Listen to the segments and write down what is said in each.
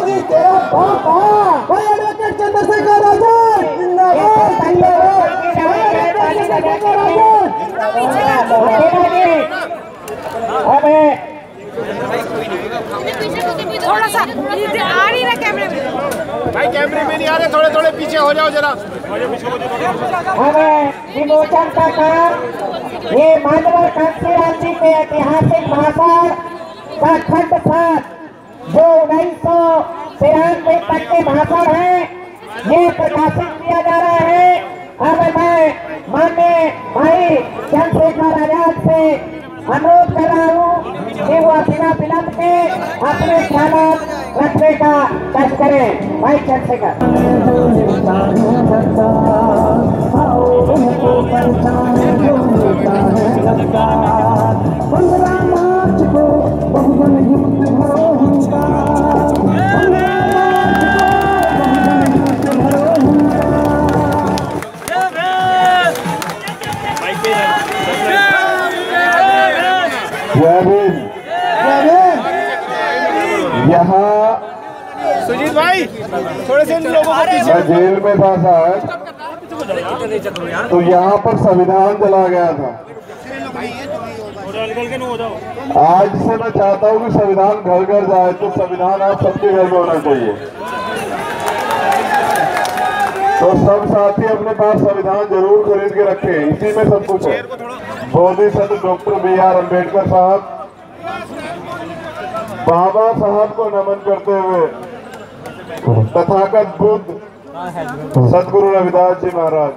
मोदी तेरा बाप भाई एडवोकेट चंद्रशेखर आजाद जिंदाबाद थोड़ा सा आ रही है कैमरे में भाई, कैमरे में नहीं आ रहे, थोड़े थोड़े पीछे हो जाओ जरा। हमें विमोचन का काम ये मानव कांशीराम जी के ऐतिहासिक भाषण का खंड 7 जो 1993 तक के भाषण है ये प्रकाशित किया जा रहा है। अब मैं माननीय भाई चंद्रशेखर आजाद से अनुरोध कर रहा हूँ कि वो बिना विलंब के अपने ख्याल रखने का कष्ट करें। भाई चंद्रशेखर। 15 मार्च को बहुजन युद्ध होगा, 15 मार्च को बहुजन युद्ध होगा। यहाँ सुजीत भाई, थोड़े से इन लोगों को पीछे। मैं जेल में था साहब, तो यहाँ पर संविधान चला गया था। आज से मैं चाहता हूँ कि संविधान घर घर जाए, तो संविधान आप सबके घर में होना चाहिए। तो सब साथी अपने पास संविधान जरूर खरीद के रखें, इसी में सब कुछ है। बोधिसत्व डॉक्टर BR अम्बेडकर साहब, बाबा साहब को नमन करते हुए तथागत बुद्ध सदगुरु रविदास जी महाराज,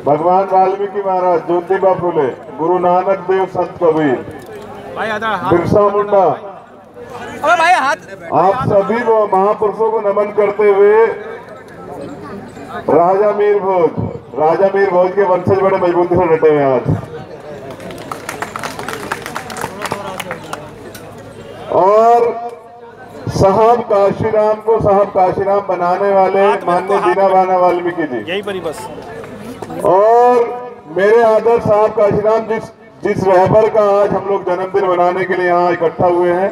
भगवान वाल्मीकि महाराज, ज्योतिबा फुले, गुरु नानक देव, संत कबीर, बिरसा मुंडा, आप सभी को महापुरुषों को नमन करते हुए राजा मीर भोज के वंशज बड़े मजबूती से डटे हुए आज। और साहब काशीराम को साहब काशीराम बनाने वाले माननीय दीना बाना वाल्मीकि जी, यही परी बस। और मेरे आदर साहब काशीराम जिस रहबर का आज हम लोग जन्मदिन मनाने के लिए यहाँ इकट्ठा हुए हैं,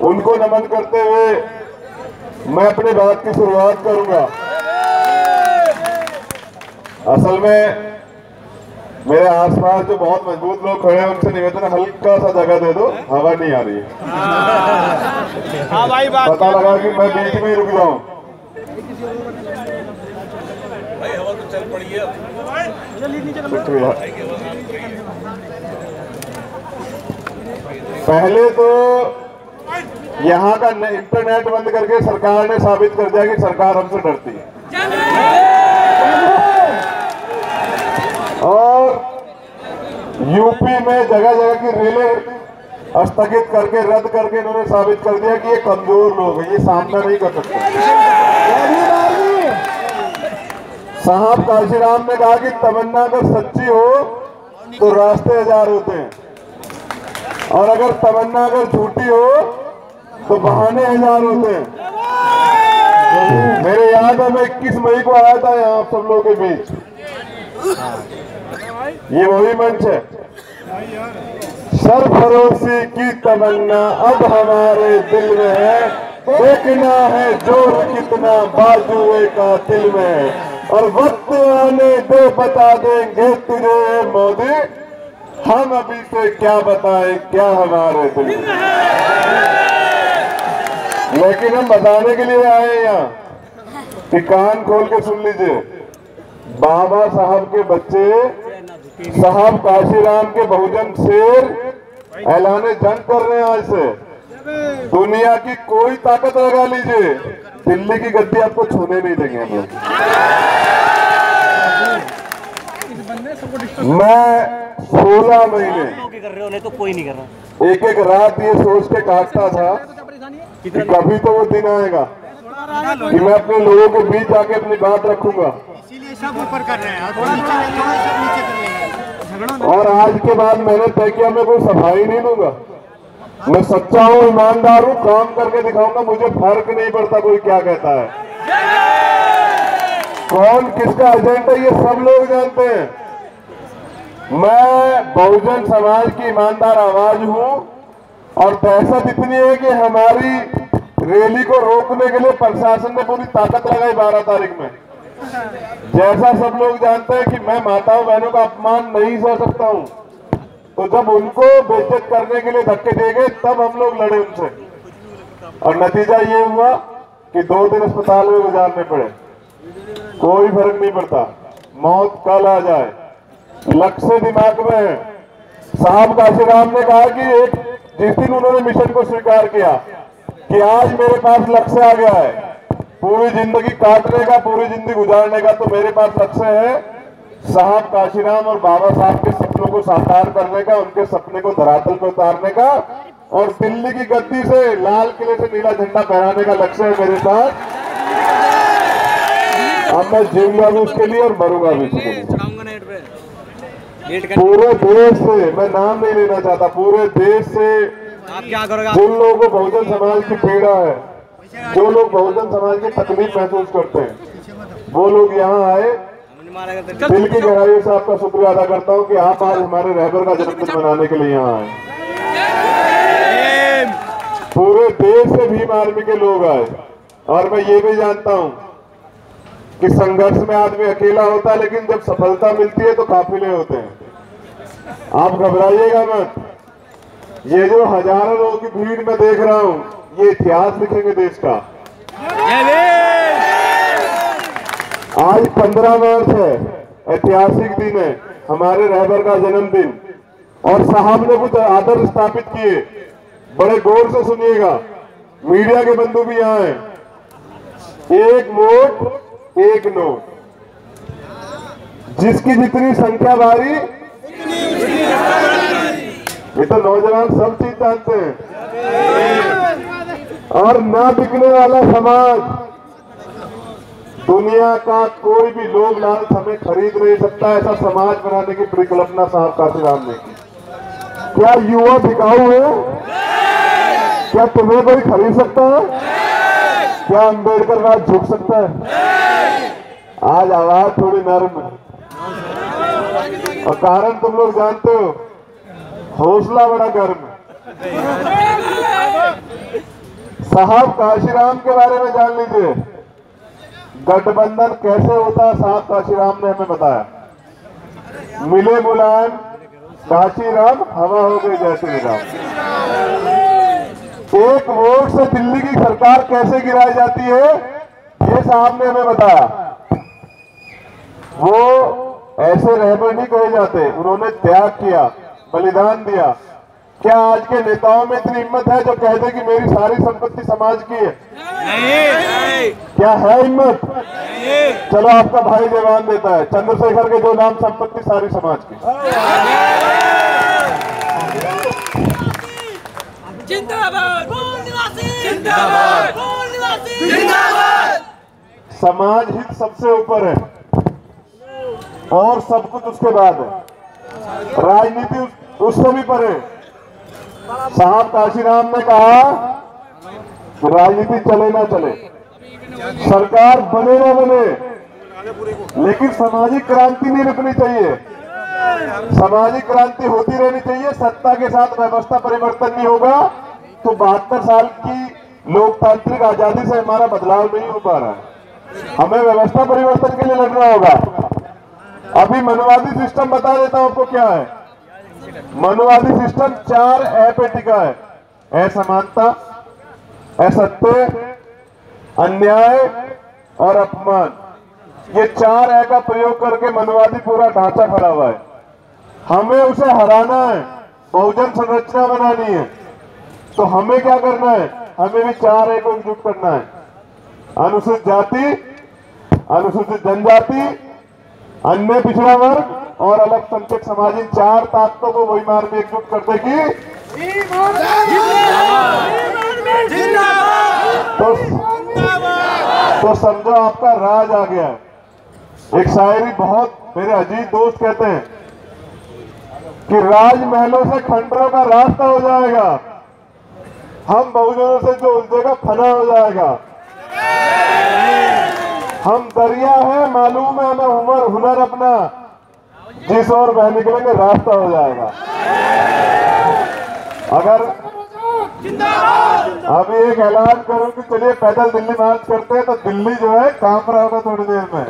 उनको नमन करते हुए मैं अपनी बात की शुरुआत करूंगा। असल में मेरे आसपास जो बहुत मजबूत लोग खड़े हैं उनसे निवेदन, हल्का सा जगह दे दो, हवा नहीं आ रही है। हाँ भाई, पता लगा कि मैं बीच में ही रुक जाऊं। हवा तो चल पड़ी है। पहले तो यहाँ का इंटरनेट बंद करके सरकार ने साबित कर दिया कि सरकार हमसे डरती है। और यूपी में जगह जगह की रेलें स्थगित करके रद्द करके इन्होंने साबित कर दिया कि ये कमजोर लोग हैं, ये सामना नहीं कर सकते। साहब काशीराम ने कहा कि तमन्ना अगर सच्ची हो तो रास्ते 1000 होते हैं, और अगर तमन्ना अगर झूठी हो तो बहाने 1000 होते हैं। मेरे याद है मैं 21 मई को आया था यहाँ आप सब लोगों के बीच, ये वही मंच है। सरफरोशी की तमन्ना अब हमारे दिल में है, देखना है जोर कितना बाजुए का दिल में है, और वक्त आने दे बता देंगे तुझे मोदी, हम अभी से क्या बताएं क्या हमारे दिल में। लेकिन हम बताने के लिए आए यहाँ कि कान खोल के सुन लीजिए, बाबा साहब के बच्चे साहब काशीराम के बहुजन शेर ऐलाने जंग कर रहे हैं। आज से दुनिया की कोई ताकत लगा लीजिए, दिल्ली की गद्दी आपको छूने नहीं देंगे हम लोग। मैं 16 महीने तो कोई नहीं कर रहा, एक एक रात ये सोच के काटता था कि कभी तो वो दिन आएगा कि मैं अपने लोगों के बीच आके अपनी बात रखूंगा। इसीलिए सब ऊपर कर रहे हैं, थोड़ा नीचे कर रहे हैं। और आज के बाद मैंने तय किया मैं कोई सफाई नहीं दूंगा, मैं सच्चा हूँ, ईमानदार हूँ, काम करके दिखाऊंगा। मुझे फर्क नहीं पड़ता कोई क्या कहता है, कौन किसका एजेंट है, ये सब लोग जानते हैं। मैं बहुजन समाज की ईमानदार आवाज हूँ, और दहशत इतनी है कि हमारी रैली को रोकने के लिए प्रशासन ने पूरी ताकत लगाई 12 तारीख में। जैसा सब लोग जानते हैं कि मैं माताओं बहनों का अपमान नहीं सह सकता हूं, तो जब उनको बेइज्जत करने के लिए धक्के देंगे तब हम लोग लड़े उनसे, और नतीजा ये हुआ कि 2 दिन अस्पताल में गुजारने पड़े। कोई फर्क नहीं पड़ता, मौत कल आ जाए, लक्ष्य दिमाग में है। साहब काशीराम ने कहा कि एक जिस दिन उन्होंने मिशन को स्वीकार किया कि आज मेरे पास लक्ष्य आ गया है पूरी जिंदगी काटने का, पूरी जिंदगी गुजारने का, तो मेरे पास लक्ष्य है साहब काशीराम और बाबा साहब के सपनों को साकार करने का, उनके सपने को धरातल पर उतारने का, और दिल्ली की गद्दी से लाल किले से नीला झंडा फहराने का लक्ष्य है मेरे पास। अब मैं जीऊंगा भी उसके लिए और मरूंगा भी उसके लिए। पूरे देश से, मैं नाम नहीं लेना चाहता, पूरे देश से आप क्या करोगे? जिन लोगों को बहुजन समाज की पीड़ा है, जो लोग बहुजन समाज की तकलीफ महसूस करते हैं, वो लोग यहाँ आए। दिल की गहराई से आपका शुक्रिया अदा करता हूँ कि आप आज हमारे रहबर का जन्मदिन मनाने के लिए यहाँ आए। पूरे देश से भीम आर्मी के लोग आए, और मैं ये भी जानता हूँ कि संघर्ष में आदमी अकेला होता है, लेकिन जब सफलता मिलती है तो काफिले होते हैं। आप घबराइएगा मत, ये जो हजारों लोगों की भीड़ में देख रहा हूँ, ये इतिहास लिखेंगे देश का। आज 15 मार्च है, ऐतिहासिक दिन है, हमारे रहबर का जन्मदिन, और साहब ने कुछ आदर्श स्थापित किए। बड़े गौर से सुनिएगा, मीडिया के बंधु भी यहाँ हैं। 1 वोट 1 नोट, जिसकी जितनी संख्या भारी, ये तो नौजवान सब चीज जानते हैं। और ना बिकने वाला समाज, दुनिया का कोई भी लोभ लालच हमें खरीद नहीं सकता, ऐसा समाज बनाने की परिकल्पना साहब काशीराम ने की। क्या युवा बिकाऊ है? क्या तुम्हें कोई खरीद सकता है? क्या अम्बेडकर बात झुक सकता है? आज आवाज थोड़ी नरम है, और कारण तुम लोग जानते हो, हौसला बड़ा गर्म है। साहब काशीराम के बारे में जान लीजिए, गठबंधन कैसे होता है साहब काशीराम ने हमें बताया। मिले मुलायम काशीराम, हवा हो गई जैसे निजाम। 1 वोट से दिल्ली की सरकार कैसे गिराई जाती है, ये साहब ने हमें बताया। वो ऐसे रहबर नहीं कहे जाते, उन्होंने त्याग किया, बलिदान दिया। क्या आज के नेताओं में इतनी हिम्मत है जो कहते कि मेरी सारी संपत्ति समाज की है? नहीं। क्या है हिम्मत? नहीं। चलो आपका भाई जवान देता है, चंद्रशेखर के जो नाम संपत्ति सारी समाज की। जिंदाबाद जिंदाबाद जिंदाबाद। समाज हित सबसे ऊपर है और सब कुछ उसके बाद है, राजनीति उससे भी परे। साहब काशीराम ने कहा राजनीति चले ना चले, सरकार बने ना बने, लेकिन सामाजिक क्रांति नहीं रुकनी चाहिए। सामाजिक क्रांति होती रहनी चाहिए। सत्ता के साथ व्यवस्था परिवर्तन नहीं होगा तो 72 साल की लोकतांत्रिक आजादी से हमारा बदलाव नहीं हो पा रहा है। हमें व्यवस्था परिवर्तन के लिए लड़ना होगा। अभी मनवादी सिस्टम बता देता हूं आपको क्या है। मनवादी सिस्टम 4 ए पे टिका है। असमानता, असत्य, अन्याय और अपमान। ये 4 ए का प्रयोग करके मनवादी पूरा ढांचा खड़ा हुआ है। हमें उसे हराना है, बहुजन संरचना बनानी है। तो हमें क्या करना है? हमें भी 4 ए को एकजुट करना है। अनुसूचित जाति, अनुसूचित जनजाति, अन्य पिछड़ा वर्ग और अल्पसंख्यक समाज, इन 4 ताकतों को वही मार में एकजुट कर देगी तो समझो आपका राज आ गया है। एक शायरी बहुत मेरे अजीज दोस्त कहते हैं कि राजमहलों से खंडरों का रास्ता हो जाएगा, हम बहुजनों से जो उलझेगा फना हो जाएगा। हम दरिया है, मालूम है हमें उमर हुनर अपना, जिस ओर बह निकलेंगे रास्ता हो जाएगा। अगर अभी एक ऐलान करूं कि चलिए पैदल दिल्ली मार्च करते हैं, तो दिल्ली जो है काम रहा होगा थोड़ी देर में।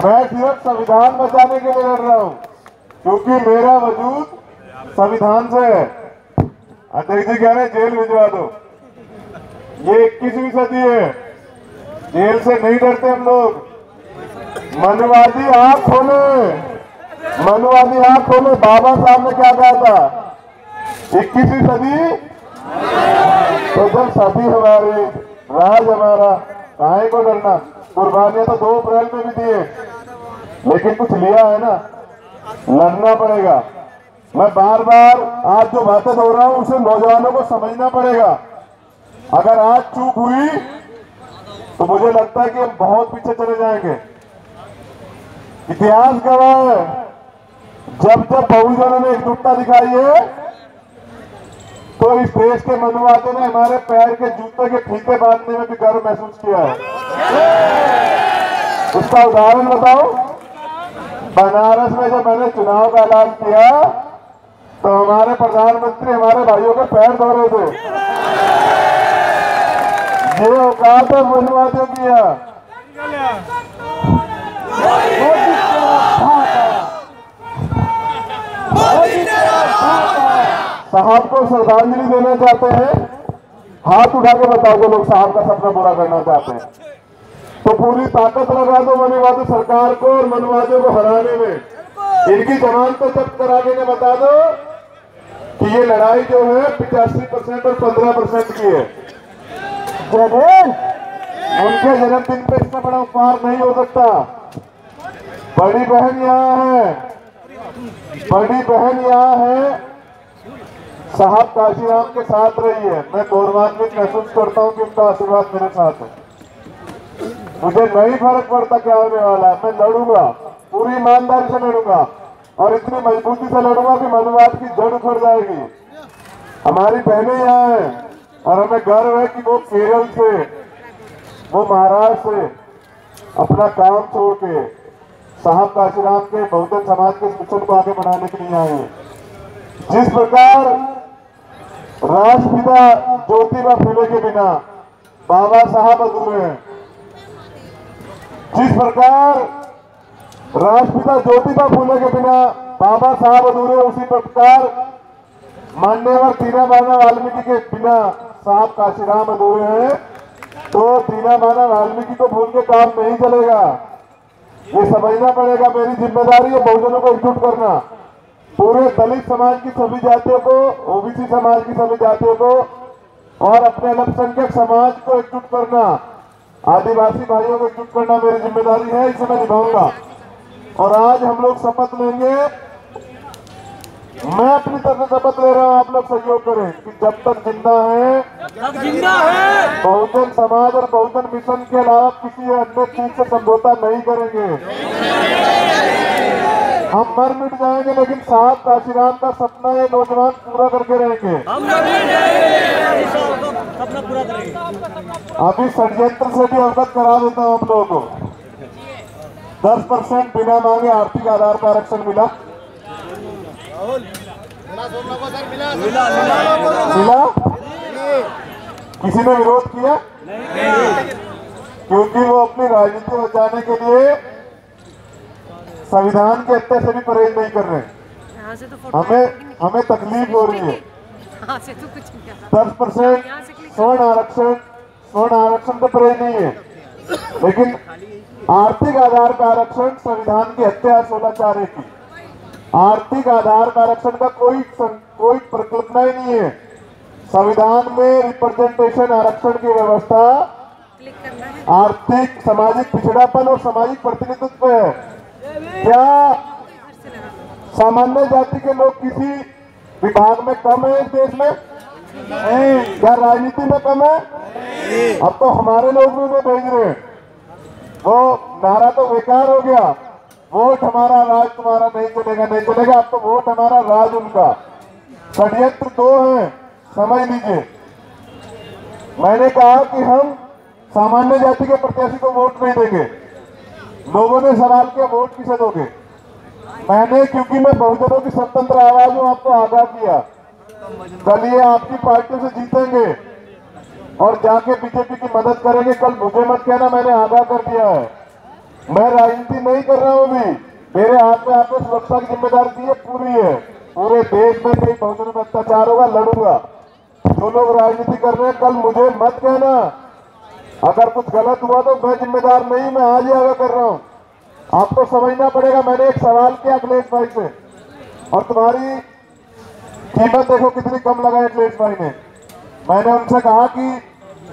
मैं सिर्फ संविधान बचाने के लिए लड़ रहा हूं, क्योंकि मेरा वजूद संविधान से है। अध्यक्ष जी कह रहे हैं जेल भिजवा दो, ये 21वीं सदी है, जेल से नहीं डरते हम लोग। मनुवादी आंख खोले, मनुवादी आंख खोले। बाबा साहब ने क्या कहा था, 21वीं सदी, तो जब सदी हमारी, राज हमारा, काहे को डरना। कुर्बानियां तो 2 अप्रैल में भी दिए, लेकिन कुछ लिया है ना, लड़ना पड़ेगा। मैं बार बार आज जो बातें हो रहा हूं उसे नौजवानों को समझना पड़ेगा। अगर आज चूक हुई तो मुझे लगता है कि हम बहुत पीछे चले जाएंगे। इतिहास गवाह है, जब जब बहुजनों ने एकजुटता दिखाई है तो इस देश के मनुवादियों ने हमारे पैर के जूते के फीते बांधने में भी गर्व महसूस किया है। उसका उदाहरण बताओ, बनारस में जब मैंने चुनाव का ऐलान किया तो हमारे प्रधानमंत्री हमारे भाइयों के पैर धो रहे थे। ये औकात है मनुवादियों की। साहब को श्रद्धांजलि देना चाहते हैं, हाथ उठा के बताओ जो लोग साहब का सपना पूरा करना चाहते हैं, तो पूरी ताकत लगा दो मनुवादी सरकार को और मनुवादियों को हराने में। इनकी जमानत को जब्त करा के बता दो कि ये लड़ाई जो है 85% और 15% की है। उनके जन्मदिन पे इससे बड़ा उपहार नहीं हो सकता। बड़ी बहन यहाँ है, बड़ी बहन यहाँ है, साहब काशीराम के साथ रही है। मैं गौरवान्वित महसूस करता हूँ कि उनका आशीर्वाद मेरे साथ है। मुझे नहीं फर्क पड़ता क्या होने वाला है, मैं लड़ूंगा, पूरी ईमानदारी से लड़ूंगा और इतनी मजबूती से लड़ूंगा कि मनुवाद की जड़ उखड़ जाएगी। हमारी बहनें यहाँ हैं और हमें गर्व है कि वो केरल से, वो महाराष्ट्र से अपना काम छोड़ के साहब काशीराम के बहुजन समाज के मिशन को आगे बढ़ाने के लिए आए हैं। जिस प्रकार राष्ट्रपिता ज्योतिबा फुले के बिना बाबा साहब अधूरे हैं, जिस प्रकार राष्ट्रपिता ज्योतिबा फुले के बिना बाबा साहब अधूरे, उसी प्रकार मान्यवर दीनदयाल वाल्मीकि के बिना साहब काशीराम अधूरे हैं। तो दीनदयाल वाल्मीकि को भूल के काम नहीं चलेगा, ये समझना पड़ेगा। मेरी जिम्मेदारी है बहुजनों को एकजुट करना, पूरे दलित समाज की सभी जातियों को, ओबीसी समाज की सभी जातियों को और अपने अल्पसंख्यक समाज को एकजुट करना, आदिवासी भाइयों को एकजुट करना मेरी जिम्मेदारी है, इसे मैं निभाऊंगा। और आज हम लोग शपथ लेंगे, मैं अपनी तरफ से शपथ ले रहा हूं, आप लोग सहयोग करें कि जब तक जिंदा है बहुजन समाज और बहुजन मिशन के अलावा किसी अन्य चीज से समझौता नहीं करेंगे। हम मर मिट जाएंगे लेकिन साहब काशीराम का सपना ये नौजवान पूरा करके रहेंगे। सपना पूरा करेंगे। अभी षड्यंत्र से भी अवगत करा देता हूँ आप लोगों को। 10% बिना मांगे आर्थिक आधार पर आरक्षण मिला। किसी ने विरोध किया? क्योंकि वो अपनी राजनीति बचाने के लिए संविधान के हत्या से भी परहेज नहीं कर रहे। हमें तकलीफ हो रही है। 10% स्वर्ण आरक्षण तो परहेज नहीं है, लेकिन आर्थिक आधार पर आरक्षण संविधान की हत्या 16(4) की। आर्थिक आधार पर आरक्षण का कोई प्रकल्पना ही नहीं है। संविधान में रिप्रेजेंटेशन आरक्षण की व्यवस्था आर्थिक सामाजिक पिछड़ापन और सामाजिक प्रतिनिधित्व है। क्या सामान्य जाति के लोग किसी विभाग में कम है इस देश में? क्या राजनीति में कम है? अब तो हमारे लोग भी उन्हें भेज रहे हैं। वो नारा तो बेकार हो गया, वोट हमारा राज तुम्हारा नहीं चलेगा, नहीं चलेगा। अब तो वोट हमारा राज उनका। षड्यंत्र 2 हैं, समझ लीजिए। मैंने कहा कि हम सामान्य जाति के प्रत्याशी को वोट नहीं देंगे। लोगों ने सवाल किया वोट किसे दोगे? मैंने, क्योंकि मैं बहुजनों की स्वतंत्र आवाज हूं, आपको आगाह किया कल ये आपकी पार्टी से जीतेंगे और जाके बीजेपी की मदद करेंगे। कल मुझे मत कहना, मैंने आगाह कर दिया है। मैं राजनीति नहीं कर रहा हूँ अभी, मेरे हाथ में आपको सुरक्षा की जिम्मेदारी दी है, पूरी है। पूरे देश में कहीं बहुजनों में अत्याचार होगा, लड़ूंगा। जो लोग राजनीति कर रहे हैं कल मुझे मत कहना, अगर कुछ गलत हुआ तो मैं जिम्मेदार नहीं, मैं आज ही आगाह कर रहा हूँ। आपको समझना पड़ेगा। मैंने एक सवाल किया अखिलेश भाई से और तुम्हारी कीमत देखो कितनी कम लगाई अखिलेश भाई ने। मैंने उनसे कहा कि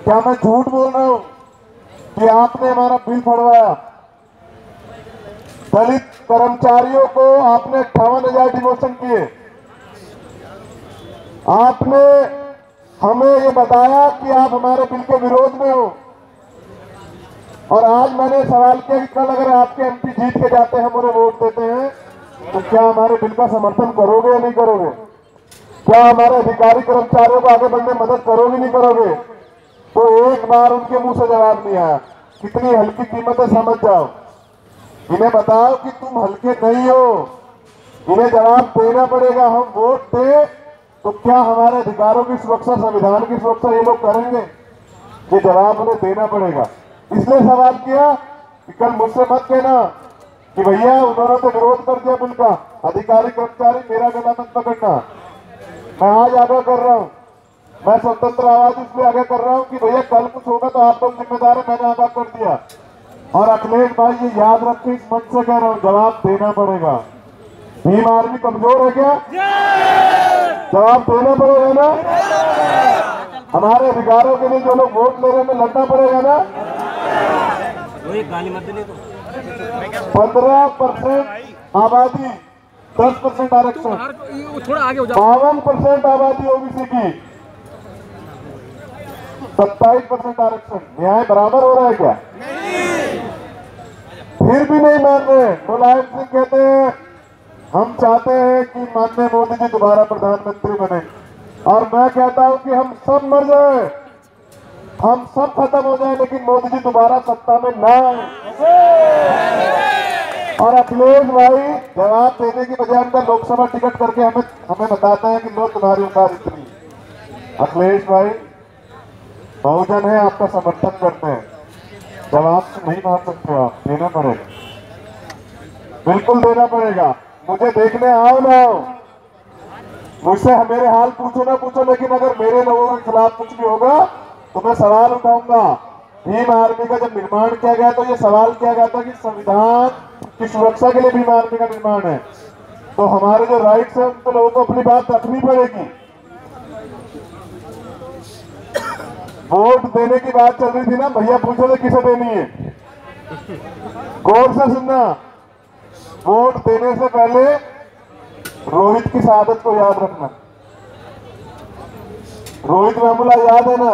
क्या मैं झूठ बोल रहा हूं कि आपने हमारा बिल फड़वाया? दलित कर्मचारियों को आपने 58,000 डिमोशन किए। आपने हमें ये बताया कि आप हमारे बिल के विरोध में हो। और आज मैंने सवाल किया कि कल अगर आपके एमपी जीत के जाते हैं, मुझे वोट देते हैं, तो क्या हमारे बिल का समर्थन करोगे या नहीं करोगे? क्या हमारे अधिकारी कर्मचारियों को आगे बढ़ने में मदद करोगे नहीं करोगे? तो एक बार उनके मुंह से जवाब नहीं आया। कितनी हल्की कीमत है समझ जाओ। इन्हें बताओ कि तुम हल्के नहीं हो, इन्हें जवाब देना पड़ेगा। हम वोट दें तो क्या हमारे अधिकारों की सुरक्षा, संविधान की सुरक्षा ये लोग करेंगे? ये जवाब उन्हें देना पड़ेगा। इसलिए सवाल किया कि कल मुझसे मत कहना कि भैया उन्होंने तो विरोध कर दिया बिल का, अधिकारी कर्मचारी मेरा गला मत पकड़ना। मैं आज आगाह कर रहा हूं, मैं स्वतंत्र आवाज इसलिए आगाह कर रहा हूं कि भैया कल कुछ होगा तो आप लोग जिम्मेदार है, मैंने आगाह कर दिया। और अखिलेश भाई ये याद रखें, इस मंच से कह रहा हूं, जवाब देना पड़ेगा। भीम आर्मी कमजोर है क्या? जवाब देना पड़ेगा ना। हमारे अधिकारों के लिए जो लोग वोट ले रहे हैं लड़ना पड़ेगा ना। 15% आबादी, 10% आरक्षण, 52% आबादी ओबीसी की, 27% आरक्षण। न्याय बराबर हो रहा है क्या? फिर भी नहीं मान रहे। मुलायम सिंह कहते हैं हम चाहते हैं कि माननीय मोदी जी दोबारा प्रधानमंत्री बने, और मैं कहता हूं कि हम सब मर जाए, हम सब खत्म हो जाए, लेकिन मोदी जी दोबारा सत्ता में ना आए। और अखिलेश भाई जवाब देने की बजाय उनका लोकसभा टिकट करके हमें बताते हैं कि लो तुम्हारी उम्र इतनी। अखिलेश भाई बहुजन है, आपका समर्थन करते हैं, जवाब से नहीं मान सकते आप, देना पड़ेगा, बिल्कुल देना पड़ेगा। मुझे देखने आओ ना आओ, मुझसे मेरे हाल पूछो ना पूछो, लेकिन अगर मेरे लोगों के खिलाफ कुछ भी होगा तो मैं सवाल उठाऊंगा। भीम आर्मी का जब निर्माण किया गया तो ये सवाल किया गया था कि संविधान की सुरक्षा के लिए भीम आर्मी का निर्माण है, तो हमारे जो राइट्स है उनको लोगों को अपनी बात रखनी पड़ेगी। वोट देने की बात चल रही थी ना, भैया पूछो तो किसे देनी है? गौर से सुनना, वोट देने से पहले रोहित की शहादत को याद रखना। रोहित मामला याद है ना?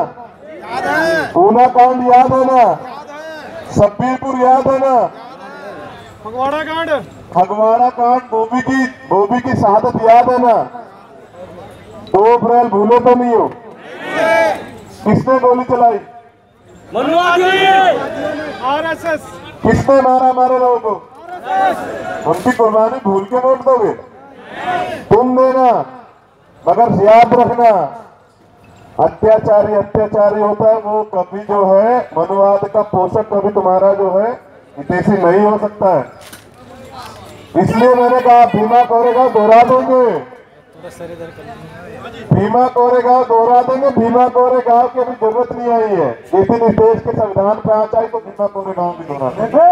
पूना कांड याद है ना? शब्बीरपुर याद है ना? फगवाड़ा कांड, बोबी की शहादत याद है ना? 2 अप्रैल भूले तो नहीं हो? किसने गोली चलाई? आरएसएस। किसने मारा हमारे लोगों को? उनकी कुर्बानी भूल के वोट दोगे? तुम देना, मगर याद रखना अत्याचारी होता है वो, कभी जो है मनुवाद का पोषक कभी तुम्हारा जो है हितैषी नहीं हो सकता है। इसलिए मैंने कहा भीमा कोरेगांव दोहरा देंगे, भीमा कोरेगांव दोहरा देंगे। भीमा कोरेगांव की अभी जरूरत नहीं आई है, जिस दिन इस देश के संविधान पे आंच आई तो भीमा कोरेगांव भी दोहरा देंगे।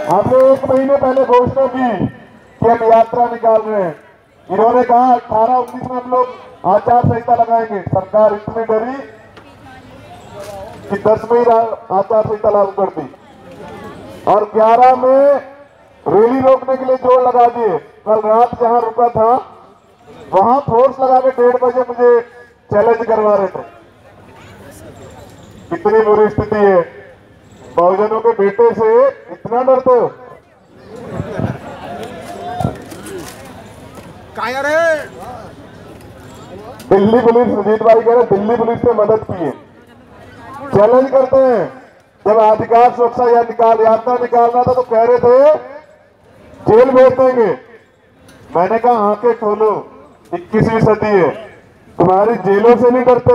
हमने 1 महीने पहले घोषणा की कि हम यात्रा निकाल रहे हैं। इन्होंने कहा 18-19 में हम लोग आचार संहिता लगाएंगे। सरकार इतनी डरी कि 10 में ही आचार संहिता लागू कर दी और 11 में रैली रोकने के लिए जोर लगा दिए। कल रात जहां रुका था वहां फोर्स लगा के 1:30 बजे मुझे चैलेंज करवा रहे थे। कितनी बुरी स्थिति है, बहुजनों के बेटे से इतना डरते हो? दिल्ली पुलिस, सुजीत भाई कह रहे दिल्ली पुलिस ने मदद की है। चैलेंज करते हैं, जब अधिकार सुरक्षा या यात्रा निकालना था तो कह रहे थे जेल भेज देंगे। मैंने कहा आंखें खोलो, 21वीं सदी है, तुम्हारी जेलों से नहीं डरते,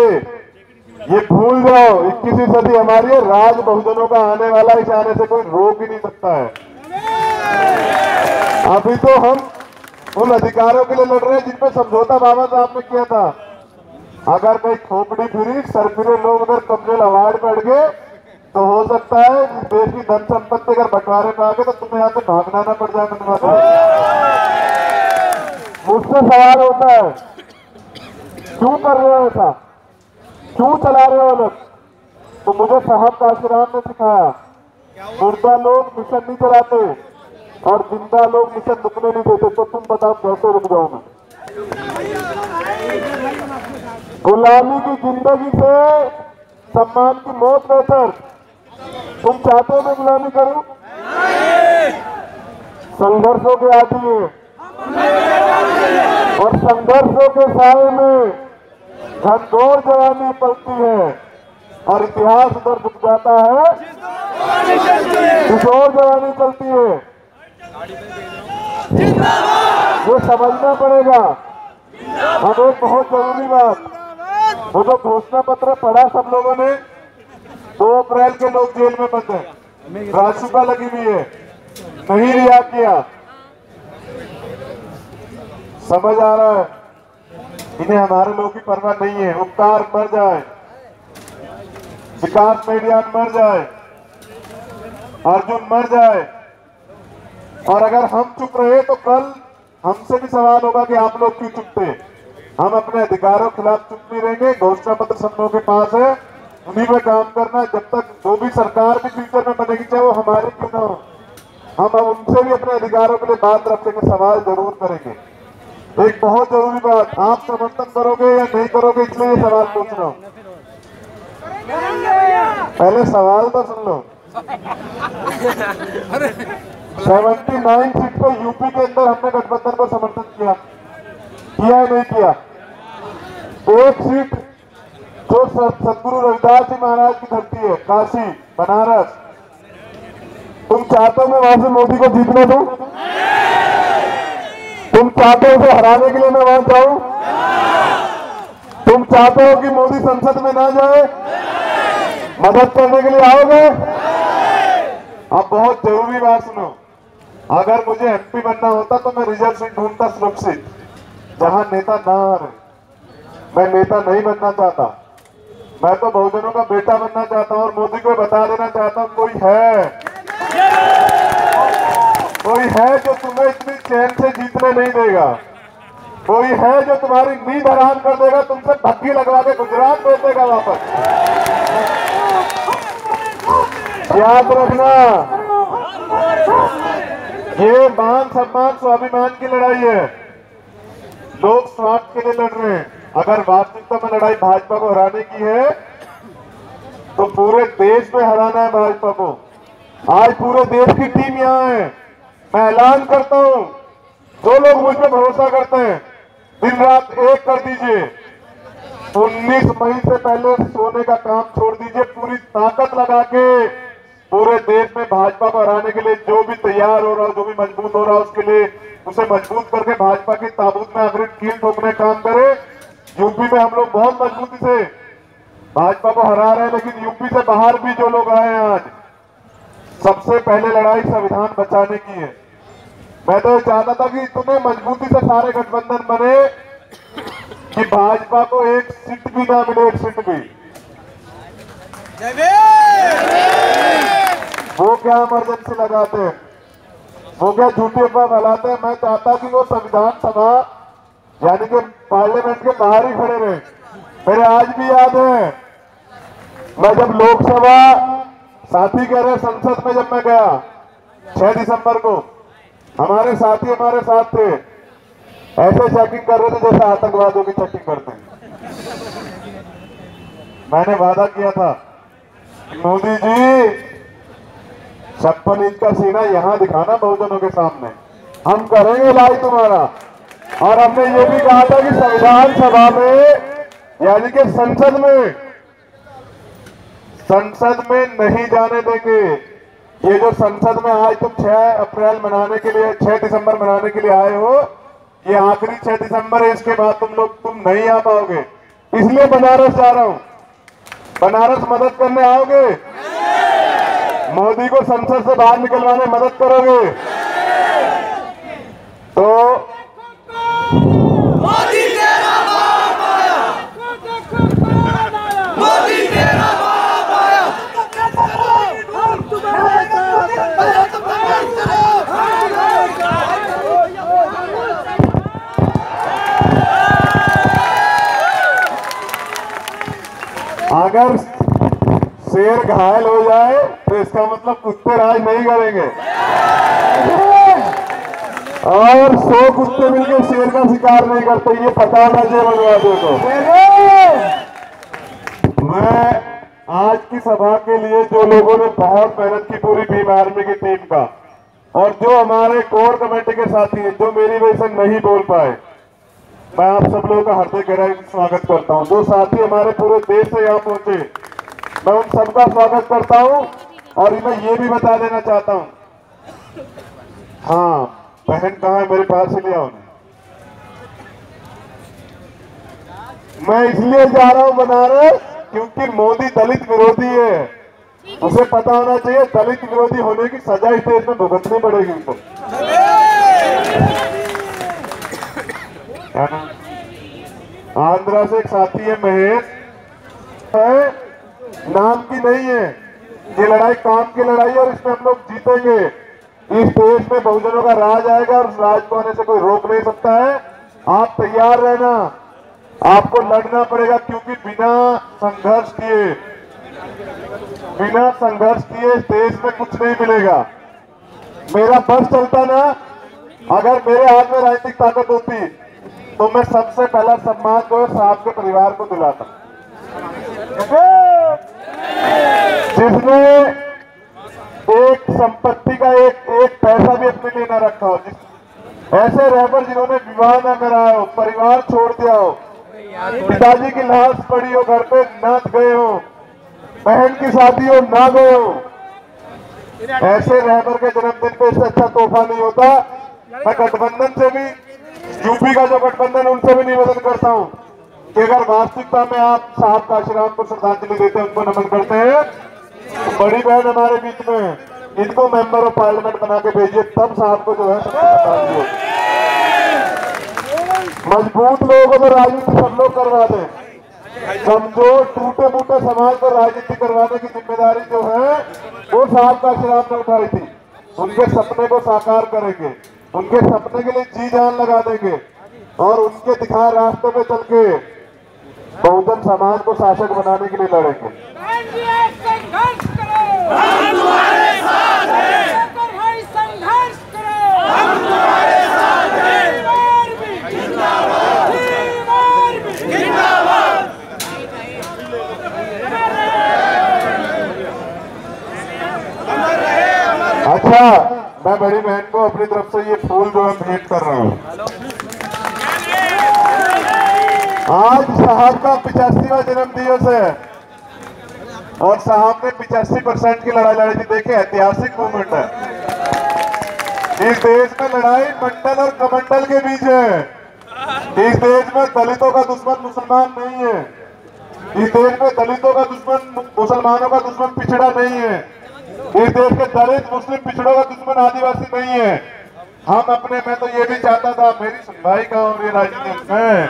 ये भूल जाओ। 21वीं सदी हमारी है, राज बहुजनों का आने वाला, इस आने से कोई रोक ही नहीं सकता है। अभी तो हम उन अधिकारों के लिए लड़ रहे हैं जिन पर समझौता बाबा साहब ने किया था। अगर कोई खोपड़ी फिरी सरफिरे लोग अगर कब्जे अवार्ड पड़ गए तो हो सकता है देश की धन संपत्ति अगर बंटवारे में आ गए तो तुम्हें यहाँ से भागना ना पड़ जाए। मुझसे सवाल होता है, क्यों कर रहे हो ऐसा, क्यों चला रहे हो लोग? तो मुझे साहब काशीराम ने सिखाया, मुर्दा लोग मिशन नहीं चलाते और जिंदा लोग मिशन रुकने नहीं देते। तो तुम बताओ कैसे रुक जाओ मैं? गुलामी की जिंदगी से सम्मान की मौत बेहतर। तुम चाहते हो मैं गुलामी करूं? संघर्षों के आदि है और संघर्षों के साए में घनघोर जवानी पलती है और इतिहास उधर झुक जाता है, किशोर जवानी चलती है। ये समझना पड़ेगा। अब एक बहुत जरूरी बात, वो जो घोषणा पत्र पढ़ा सब लोगों ने, 2 अप्रैल के लोग जेल में बंद हैं, राजसुका लगी हुई है, नहीं रिहा किया। समझ आ रहा है इन्हें हमारे लोगों की परवाह नहीं है। उपकार मर जाए, विकास मेडियान मर जाए, अर्जुन मर जाए, और अगर हम चुप रहे तो कल हमसे भी सवाल होगा कि आप लोग क्यों चुप थे। हम अपने अधिकारों के खिलाफ चुप नहीं रहेंगे। घोषणा पत्र सब लोगों के पास है, उन्हीं पे काम करना। जब तक जो भी सरकार भी फ्यूचर में बनेगी, चाहे वो हमारी क्यों ना हो, हम अब उनसे भी अपने अधिकारों के लिए बात रखेंगे, सवाल जरूर करेंगे। एक बहुत जरूरी बात, आप समर्थन करोगे या नहीं करोगे, इसलिए ये सवाल पूछ रहा हूँ। पहले सवाल तो सुन लो। 79 सीट पे यूपी के अंदर हमने गठबंधन को समर्थन किया या नहीं किया? एक सीट जो सदगुरु रविदास जी महाराज की धरती है, काशी बनारस, तुम चाहते हो मैं वहां से मोदी को जीतने दूं? तुम चाहते हो उसे हराने के लिए मैं वहां जाऊं? तुम चाहते हो कि मोदी संसद में ना जाए? मदद करने के लिए आओगे? अब बहुत जरूरी बात सुनो, अगर मुझे एमपी बनना होता तो मैं रिजर्व सीट ढूंढता सुरक्षित, जहां नेता ना हारे। मैं नेता नहीं बनना चाहता, मैं तो बहुजनों का बेटा बनना चाहता हूं और मोदी को बता देना चाहता हूं कोई है जो तुम्हें इतनी चैन से जीतने नहीं देगा। कोई है जो तुम्हारी नींद हराम कर देगा, तुमसे धक्की लगवा के गुजरात भेज देगा वापस। याद रखना, ये मान सम्मान स्वाभिमान की लड़ाई है। लोग स्वार्थ के लिए लड़ रहे हैं। अगर वास्तविकता में लड़ाई भाजपा को हराने की है तो पूरे देश में हराना है भाजपा को। आज पूरे देश की टीम यहाँ है। मैं ऐलान करता हूँ, जो लोग मुझ पर भरोसा करते हैं, दिन रात एक कर दीजिए। 19 मई से पहले सोने का काम छोड़ दीजिए। पूरी ताकत लगा के पूरे देश में भाजपा को हराने के लिए जो भी तैयार हो रहा हो, जो भी मजबूत हो रहा हो, उसके लिए उसे मजबूत करके भाजपा की ताबूत में आखिरी कील ठोकने काम करे। यूपी में हम लोग बहुत मजबूती से भाजपा को हरा रहे हैं, लेकिन यूपी से बाहर भी जो लोग आए हैं आज, सबसे पहले लड़ाई संविधान बचाने की है। मैं तो चाहता था कि इतने मजबूती से सारे गठबंधन बने कि भाजपा को एक सीट भी ना मिले, एक सीट भी। वो क्या इमरजेंसी लगाते हैं, वो क्या झूठी अफवाह फैलाते हैं। मैं चाहता कि वो संविधान सभा यानी कि पार्लियामेंट के बाहर ही खड़े रहे। मेरे आज भी याद है, मैं जब लोकसभा साथी कह रहे संसद में जब मैं गया 6 दिसंबर को, हमारे साथी हमारे साथ थे, ऐसे चेकिंग कर रहे थे जैसे आतंकवादियों की चेकिंग करते हैं। मैंने वादा किया था मोदी जी 56 इंच का सीना यहां दिखाना बहुजनों के सामने, हम करेंगे इलाज तुम्हारा। और हमने ये भी कहा था कि संविधान सभा में यानी कि संसद में नहीं जाने देंगे। ये जो संसद में आज तुम 6 अप्रैल मनाने के लिए, 6 दिसंबर मनाने के लिए आए हो, ये आखिरी 6 दिसंबर है, इसके बाद तुम नहीं आ पाओगे, इसलिए बनारस जा रहा हूं। बनारस मदद करने आओगे? मोदी को संसद से बाहर निकलवाने मदद करोगे? तो मोदी तेरा बाप आया, मोदी तेरा बाप आया। अगर शेर घायल हो जाए तो इसका मतलब कुत्ते राज नहीं करेंगे, और 100 कुत्ते मिलकर शेर का शिकार नहीं करते, ये पता होना चाहिए बनवादों को। मैं आज की सभा के लिए जो लोगों ने बहुत मेहनत की, पूरी भीम आर्मी की टीम का, और जो हमारे कोर कमेटी के साथी हैं जो मेरी वजह से नहीं बोल पाए, मैं आप सब लोगों का हृदय गहराई से स्वागत करता हूं। जो साथी हमारे पूरे देश से यहाँ पहुंचे, मैं उन सबका स्वागत करता हूं। और मैं ये भी बता देना चाहता हूं, हाँ बहन कहाँ है, मेरे पास ही लिया उन्हें। मैं इसलिए जा रहा हूं बनारस क्योंकि मोदी दलित विरोधी है, उसे पता होना चाहिए दलित विरोधी होने की सजा इस देश में भुगतनी पड़ेगी उनको। आंध्रा से एक साथी है महेश, है नाम की नहीं है, ये लड़ाई काम की लड़ाई है और इसमें हम लोग जीतेंगे। इस देश में बहुजनों का राज आएगा और उस राज को आने से कोई रोक नहीं सकता है। आप तैयार रहना, आपको लड़ना पड़ेगा, क्योंकि बिना संघर्ष किए इस देश में कुछ नहीं मिलेगा। मेरा बस चलता ना, अगर मेरे हाथ में राजनीतिक ताकत होती तो मैं सबसे पहला सम्मान जो है साहब के परिवार को दिलाता, जिसने एक संपत्ति का एक पैसा भी अपने लिए न रखा हो, ऐसे रहबर जिन्होंने विवाह न कराया हो, परिवार छोड़ दिया हो, पिताजी की लाश पड़ी हो, घर पे न गए हो, बहन की शादी हो ना गए हो, ऐसे रहबर के जन्मदिन पे इससे अच्छा तोहफा नहीं होता। मैं गठबंधन से भी, यूपी का जो गठबंधन है उनसे भी निवेदन करता हूं कि अगर वास्तविकता में आप साहब काशीराम को श्रद्धांजलि देते हैं, उनको नमन करते हैं, तो बड़ी बहन हमारे बीच में है, इनको मेंबर ऑफ पार्लियामेंट बना के भेजिए, तब साहब को जो है श्रद्धांजलि। मजबूत लोगों को तो राजनीति सब लोग करवा दें, कमजोर टूटे फूटे समाज को राजनीति करवाने की जिम्मेदारी जो है वो साहब काशीराम ने उठाई थी। उनके सपने को साकार करेंगे, उनके सपने के लिए जी जान लगा देंगे और उनके दिखाए रास्ते पे चल के बहुजन समाज को शासक बनाने के लिए लड़ेंगे। संघर्ष करो, हम तुम्हारे साथ हैं। भाई संघर्ष करो, हम तुम्हारे साथ हैं। जिंदाबाद, जिंदाबाद। अच्छा, मैं बड़ी बहन को अपनी तरफ से ये फूल जो है भेंट कर रहा हूँ। आज साहब का 85वां जन्म दिवस है और साहब ने 85% की लड़ाई लड़ी थी। देखिए ऐतिहासिक मूवमेंट है। इस देश में लड़ाई मंडल और कमंडल के बीच है। इस देश में दलितों का दुश्मन मुसलमान नहीं है। इस देश में दलितों का दुश्मन मुसलमानों का दुश्मन पिछड़ा नहीं है। इस देश के दलित मुस्लिम पिछड़ों का दुश्मन आदिवासी नहीं है। हम अपने, मैं तो ये भी चाहता था, मेरी सुनवाई का हो रही राजनीति में,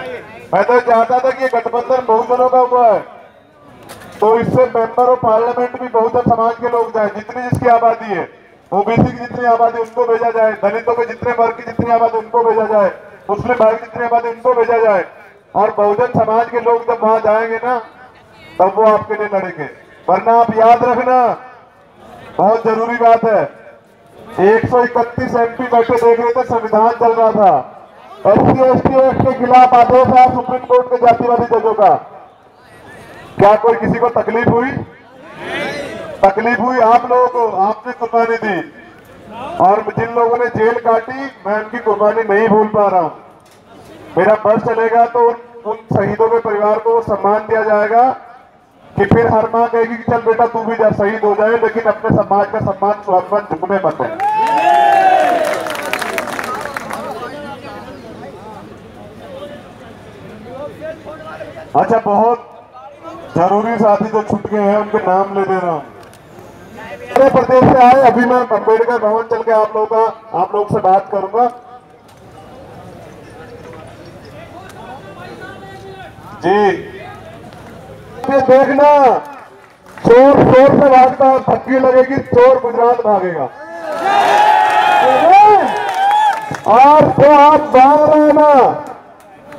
मैं तो चाहता था कि ये गठबंधन बहुजनों का हुआ है तो इससे मेंबर ऑफ पार्लियामेंट भी बहुजन समाज के लोग जाए, जितनी जिसकी आबादी है, ओबीसी की जितनी आबादी उनको भेजा जाए, दलितों के जितने वर्ग की जितनी आबादी उनको भेजा जाए, मुस्लिम भाई की जितनी आबादी उनको भेजा जाए। और बहुजन समाज के लोग जब वहां जाएंगे ना तब वो आपके लिए लड़ेंगे। वरना आप याद रखना, बहुत जरूरी बात है, 131 MP बैठे देख रहे थे, संविधान चल रहा था, SC/ST एक्ट के खिलाफ आदेश है सुप्रीम कोर्ट के जातिवादी जजों का। क्या कोई किसी को तकलीफ हुई? तकलीफ हुई आप लोगों को, आपने कुर्बानी दी। और जिन लोगों ने जेल काटी, मैं उनकी कुर्बानी नहीं भूल पा रहा हूं। मेरा बस चलेगा तो उन शहीदों के परिवार को सम्मान दिया जाएगा कि फिर हर मां कहेगी कि चल बेटा तू भी जा, शहीद हो जाए, लेकिन अपने समाज का सम्मान स्वाभिमान झुकने मत है। अच्छा, बहुत जरूरी साथी जो छूट गए हैं उनके नाम ले दे रहा हूँ। उत्तर प्रदेश से आए, अभी मैं अम्बेडकर भवन चल के आप लोगों से बात करूंगा। जी, ये देखना, चोर चोर से भागता, धक्की लगेगी, चोर गुजरात भागेगा। और जो आप मांग रहे हैं ना,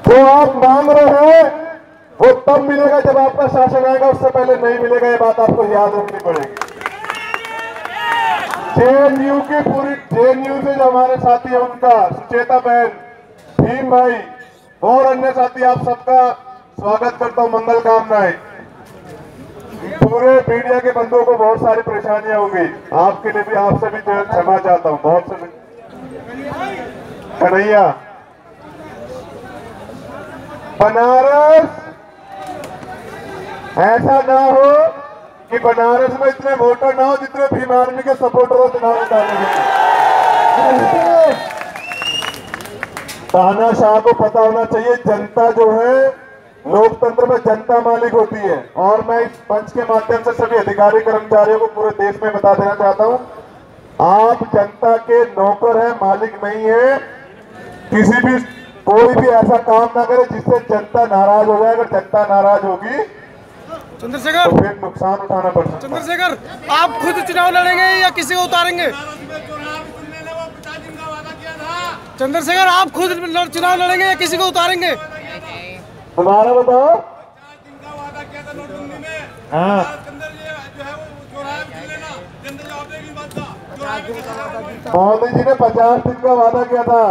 जो आप मांग रहे हैं वो तब मिलेगा जब आपका शासन आएगा, उससे पहले नहीं मिलेगा। ये बात आपको याद रखनी पड़ेगी। जेएनयू की पूरी जेएनयू से जो हमारे साथी है उनका, सुचेता बहन, भीम भाई और अन्य साथी, आप सबका स्वागत करता हूं, मंगल कामनाएं। पूरे मीडिया के बंधुओं को बहुत सारी परेशानियां होंगी, आपके लिए भी, आपसे भी क्षमा चाहता हूं। बहुत से कन्हैया, बनारस ऐसा ना हो कि बनारस में इतने वोटर ना हो जितने भीम आर्मी के सपोर्टरों चुनाव निकालेंगे। तानाशाह को पता होना चाहिए, जनता जो है, लोकतंत्र में जनता मालिक होती है। और मैं इस मंच के माध्यम से सभी अधिकारी कर्मचारियों को पूरे देश में बता देना चाहता हूं, आप जनता के नौकर हैं, मालिक नहीं है। किसी भी कोई भी ऐसा काम ना करे जिससे जनता नाराज हो जाए। अगर जनता नाराज होगी चंद्रशेखर, तो फिर नुकसान उठाना पड़ सकता है। चंद्रशेखर, आप खुद चुनाव लड़ेंगे या किसी को उतारेंगे? चंद्रशेखर, आप खुद चुनाव लड़ेंगे या किसी को उतारेंगे? तुम्हारा बताओ। हाँ, मोदी जी ने 50 दिन का वादा किया था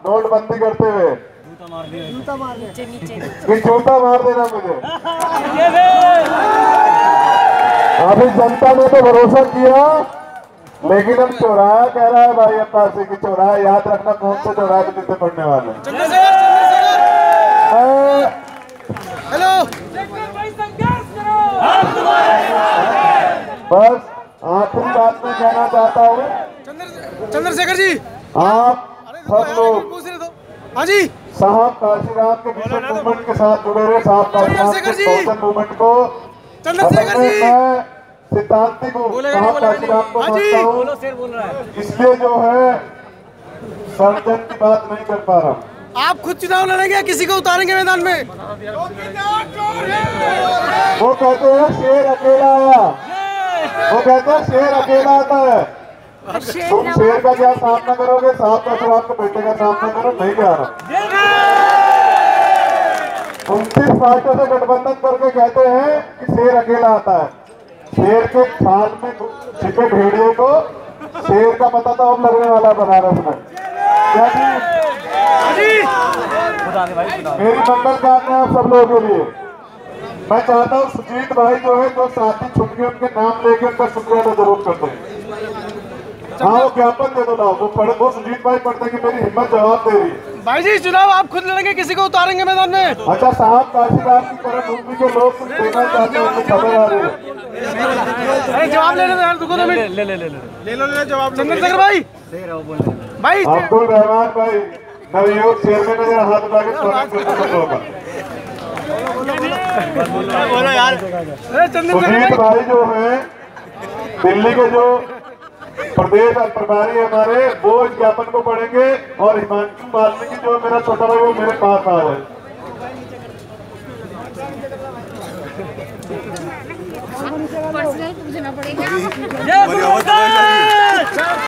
नोटबंदी करते हुए, कि जूता मार देना मुझे। अभी जनता ने तो भरोसा किया, लेकिन अब चौराहा कह रहा है भाई अब्बासी की चौराहा, याद रखना कौन से चौराहे पे जिससे पड़ने वाले। हेलो, बस आखिरी बात में कहना चाहता हूँ, चंद्रशेखर जी, आप सब लोग पूछ रहे तो। हाँ जी, साहब काशीराम के मिशन मूवमेंट के साथ जुड़े रहे। साहब काशीराम के सोशल मूवमेंट को, चंद्रशेखर जी, मैं सिद्धांतिक हूँ, साहब काशीराम को समझता हूँ, इसलिए जो है सर्जन की बात नहीं कर पा रहा। आप खुद चुनाव लड़ेंगे या किसी को उतारेंगे मैदान में? वो कहते हैं शेर अकेला आया, वो कहते हैं शेर अकेला आता है। तुम शेर का क्या सामना करोगे? साहब काशीराम के बेटे का सामना करो, नहीं जा रहा। 29 पार्टियों से गठबंधन करके कहते हैं कि शेर अकेला आता है। शेर के खाल में छिपे भेड़िए को शेर का पता तो अब लगने वाला बनारस में। क्या मेरी मंगल कामना आप सब लोगों के लिए। मैं चाहता हूँ सुजीत भाई जो है, जो साथी छुट गए उनके नाम लेके उनका शुक्रिया अदा जरूर करते हैं। हाँ, वो ज्ञापन दे दो ना, वो सुजीत भाई पढ़ते कि मेरी हिम्मत जवाब दे रही है। भाई जी, चुनाव आप खुद लड़ेंगे, किसी को उतारेंगे मैदान में? अच्छा, साहब काशीराम की तरह यूपी के लोग कुछ देखना चाहते हैं, उनकी खबर आ रही है। अरे जवाब ले लो यार, रुको 2 मिनट। ले लो जवाब। चंद्रशेखर भाई, अब्दुल रहमान भाई, नवयुवक चेयरमैन ने जरा हाथ उठा के स्वागत होगा। बोलो यार। सुजीत भाई जो है, दिल्ली के जो प्रदेश प्रभारी हमारे, वो इस ज्ञापन को पढ़ेंगे और हिमांशु वाल्मीकि जो मेरा छोटा भाई वो मेरे पास आ रहे। पर्सनल पूछना पड़ेगा।